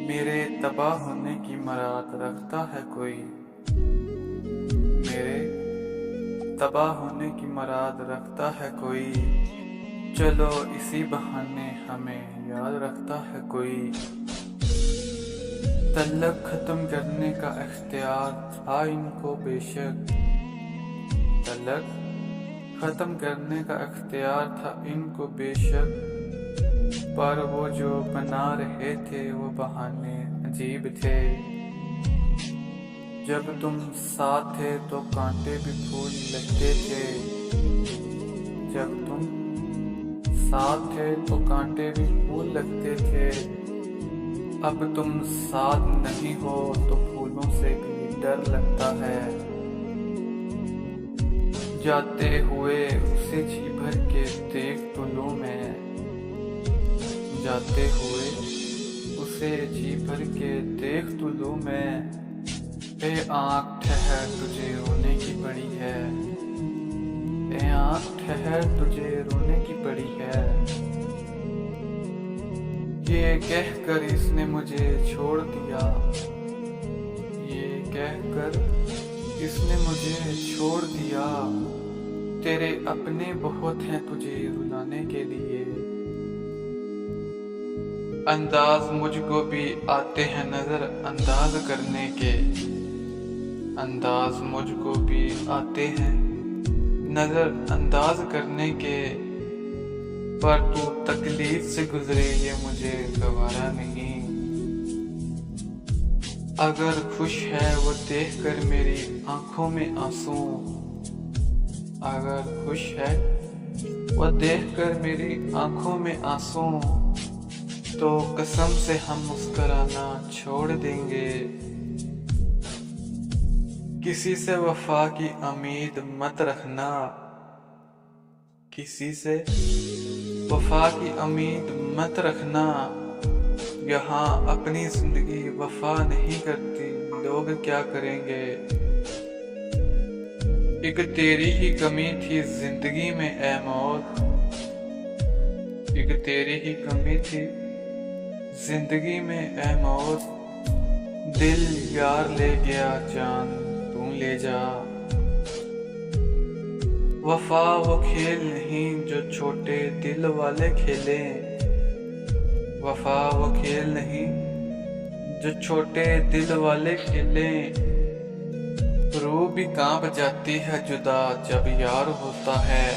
मेरे तबाह होने की मराद रखता है कोई, मेरे तबाह होने की मराद रखता है कोई, चलो इसी बहाने हमें याद रखता है कोई। तल्लक ख़त्म करने का इख्तियार था इनको बेशक, तल्लक ख़त्म करने का इख्तियार था इनको बेशक, पर वो जो बना रहे थे वो बहाने अजीब थे। जब तुम साथ थे तो कांटे भी फूल लगते थे, जब तुम साथ थे तो कांटे भी फूल लगते थे। अब तुम साथ नहीं हो तो फूलों से भी डर लगता है। जाते हुए उसे जी भर के देख तो लूं मैं, जाते हुए उसे जी भर के देख तो लूं मैं। ए आँख ठहर तुझे रोने की पड़ी है, ए आँख ठहर तुझे रोने की पड़ी है। ये कहकर इसने मुझे छोड़ दिया, ये कहकर इसने मुझे छोड़ दिया। तेरे अपने बहुत हैं तुझे रुलाने के लिए, अंदाज मुझको भी आते हैं नजर अंदाज करने के, अंदाज मुझको भी आते हैं नजर अंदाज करने के। पर तू तकलीफ से गुजरे ये मुझे गवारा नहीं। अगर खुश है वो देख कर मेरी आंखों में आंसू, अगर खुश है वो देख कर मेरी आंखों में आंसू, तो कसम से हम मुस्कुराना छोड़ देंगे। किसी से वफा की उम्मीद मत रखना, किसी से वफा की उम्मीद मत रखना। यहाँ अपनी जिंदगी वफा नहीं करती, लोग क्या करेंगे। एक तेरी ही कमी थी जिंदगी में ऐ मौत, एक तेरी ही कमी थी जिंदगी में ऐ मौत। दिल यार ले गया जान तू ले जा। वफा वो खेल नहीं जो छोटे दिल वाले खेले, वफा वो खेल नहीं जो छोटे दिल वाले खेले। रूह भी कांप जाती है जुदा जब यार होता है,